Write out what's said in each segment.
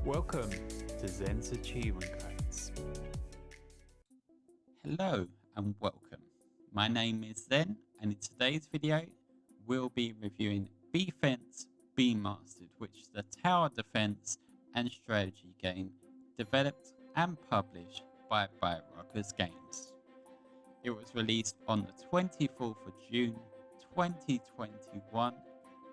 Welcome to Zen's Achievement Codes. Hello and welcome. My name is Zen, and in today's video we'll be reviewing Bfence Be Mastered, which is a tower defense and strategy game developed and published by Rockers Games. It was released on the 24th of June 2021.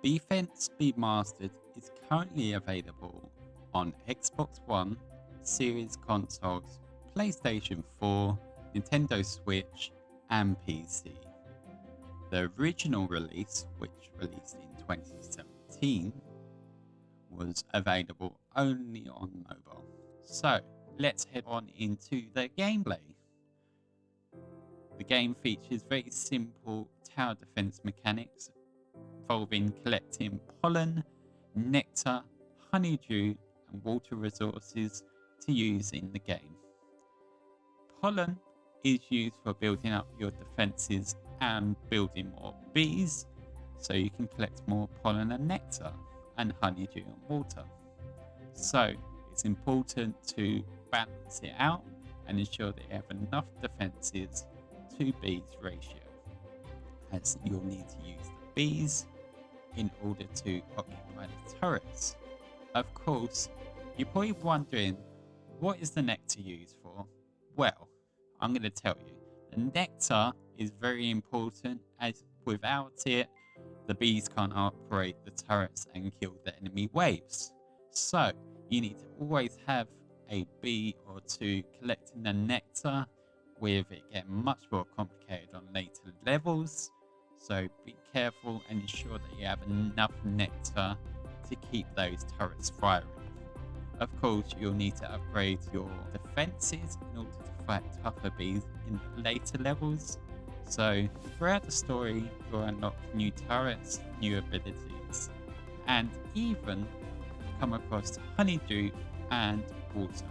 Bfence Be Mastered is currently available on Xbox One, Series consoles, PlayStation 4, Nintendo Switch, and PC. The original release, which released in 2017, was available only on mobile. So let's head on into the gameplay. The game features very simple tower defense mechanics involving collecting pollen, nectar, honeydew, and water resources to use in the game. Pollen is used for building up your defenses and building more bees, so you can collect more pollen and nectar and honeydew and water. So it's important to balance it out and ensure that you have enough defenses to bees ratio, as you'll need to use the bees in order to occupy the turrets. Of course, you're probably wondering, what is the nectar used for? Well, I'm going to tell you. The nectar is very important, as without it, the bees can't operate the turrets and kill the enemy waves. So, you need to always have a bee or two collecting the nectar, with it getting much more complicated on later levels. So be careful and ensure that you have enough nectar to keep those turrets firing. Of course, you'll need to upgrade your defenses in order to fight tougher bees in later levels. So throughout the story, you'll unlock new turrets, new abilities, and even come across honeydew and water.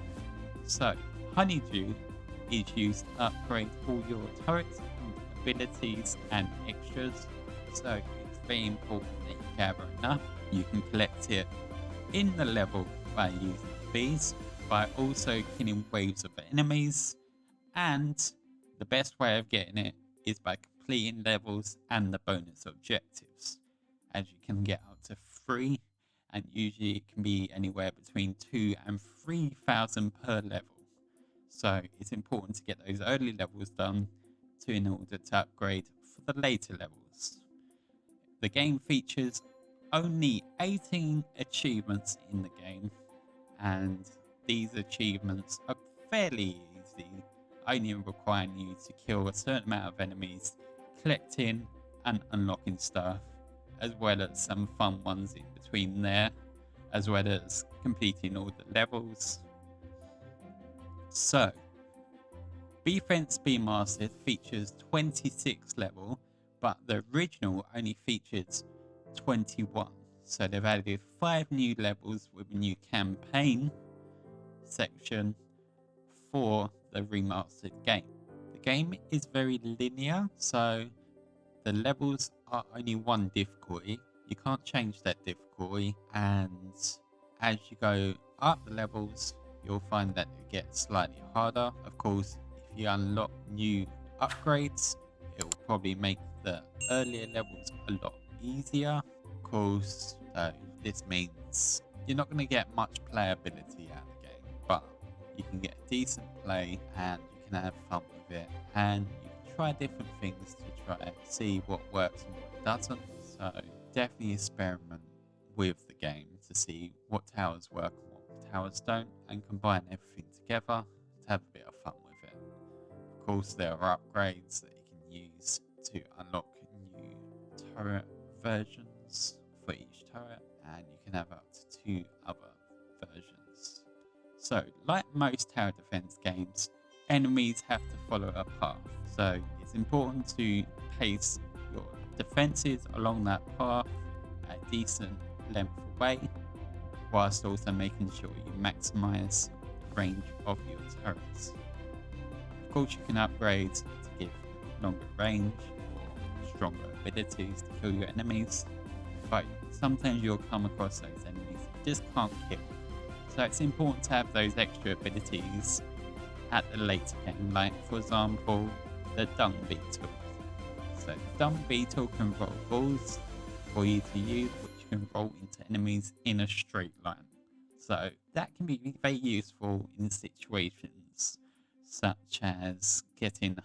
So honeydew is used to upgrade all your turrets, abilities, and extras. So it's very important that you gather enough. You can collect it in the level by using bees, by also killing waves of enemies, and the best way of getting it is by completing levels and the bonus objectives, as you can get up to 3, and usually it can be anywhere between 2 and 3,000 per level. So it's important to get those early levels done in order to upgrade for the later levels. The game features only 18 achievements in the game, and these achievements are fairly easy, only requiring you to kill a certain amount of enemies, collecting and unlocking stuff, as well as some fun ones in between there, as well as completing all the levels. So Bfence Be Mastered features 26 level, but the original only features 21. So they've added 5 new levels with a new campaign section for the remastered game. The game is very linear, so the levels are only 1 difficulty. You can't change that difficulty, and as you go up the levels, you'll find that it gets slightly harder. Of course, if you unlock new upgrades, it will probably make the earlier levels a lot easier. Of course, this means you're not going to get much playability out of the game, but you can get decent play and you can have fun with it, and you can try different things to try and see what works and what doesn't. So definitely experiment with the game to see what towers work and what towers don't, and combine everything together to have a bit of fun with it. Of course, there are upgrades that you can use to unlock new turret versions for each turret, and you can have up to 2 other versions. So, like most tower defense games, enemies have to follow a path. So it's important to pace your defenses along that path at a decent length away, whilst also making sure you maximize the range of your turrets. Of course, you can upgrade to give longer range or stronger abilities to kill your enemies, but sometimes you'll come across those enemies you just can't kill. So So it's important to have those extra abilities at the later game, like for example, the Dung Beetle. So the Dung Beetle can roll balls for you to use, which can roll into enemies in a straight line. So that can be very useful in situations such as getting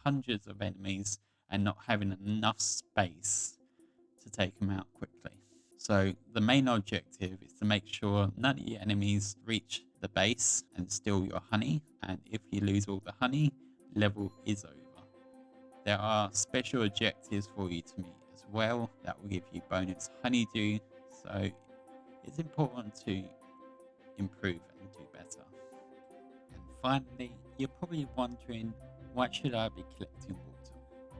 hundreds of enemies and not having enough space to take them out quickly. So the main objective is to make sure none of your enemies reach the base and steal your honey, and if you lose all the honey, level is over. There are special objectives for you to meet as well that will give you bonus honeydew, so it's important to improve and do better. And finally, you're probably wondering, why should I be collecting water?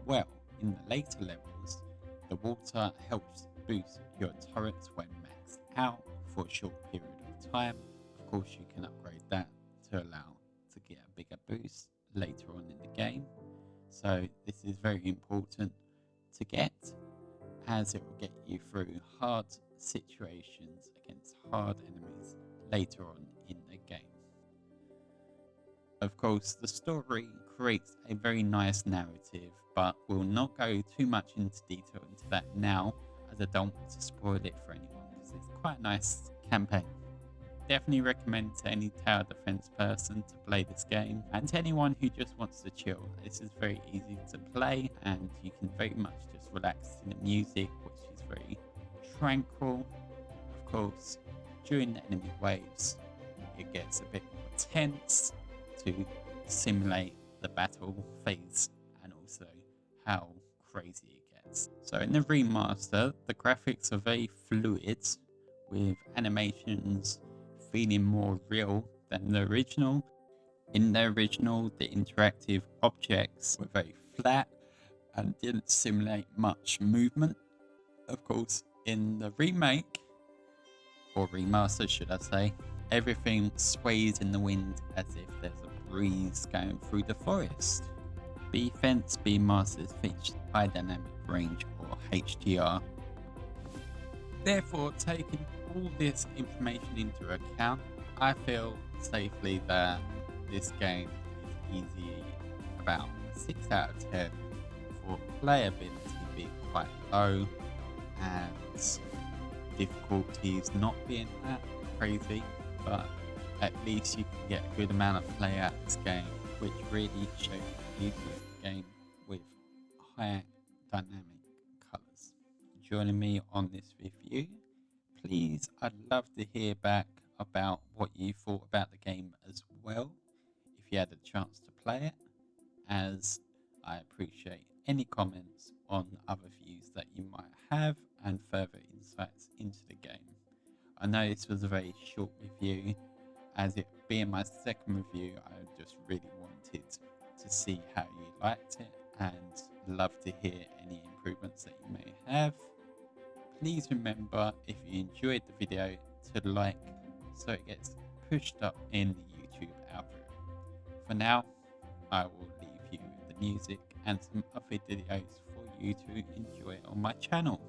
Well, in the later levels, the water helps boost your turrets when maxed out for a short period of time. Of course, you can upgrade that to allow to get a bigger boost later on in the game. So this is very important to get, as it will get you through hard situations against hard enemies later on in the game. Of course, the story creates a very nice narrative, but we'll not go too much into detail into that now, as I don't want to spoil it for anyone, because it's quite a nice campaign. Definitely recommend to any tower defense person to play this game, and to anyone who just wants to chill. This is very easy to play, and you can very much just relax to the music, which is very tranquil. Of course, during the enemy waves, it gets a bit more tense to simulate the battle phase and also how crazy it gets. So in the remaster, the graphics are very fluid, with animations feeling more real than the original. In the original, the interactive objects were very flat and didn't simulate much movement. Of course, in the remake, or remaster should I say, everything sways in the wind as if there's a breeze going through the forest. B-Fence B-Masters features high dynamic range, or HDR. Therefore, taking all this information into account, I feel safely that this game is easy, about 6 out of 10, for playability being quite low and difficulties not being that crazy, but at least you can get a good amount of play out of this game, which really shows the beauty of the game with high dynamic colours. Joining me on this review, please, I'd love to hear back about what you thought about the game as well, if you had a chance to play it, as I appreciate any comments on other views that you might have and further insights into the game. I know this was a very short review, as it being my second review, I just really wanted to see how you liked it and love to hear any improvements that you may have. Please remember, if you enjoyed the video, to like so it gets pushed up in the YouTube algorithm. For now, I will leave you with the music and some other videos for you to enjoy on my channel.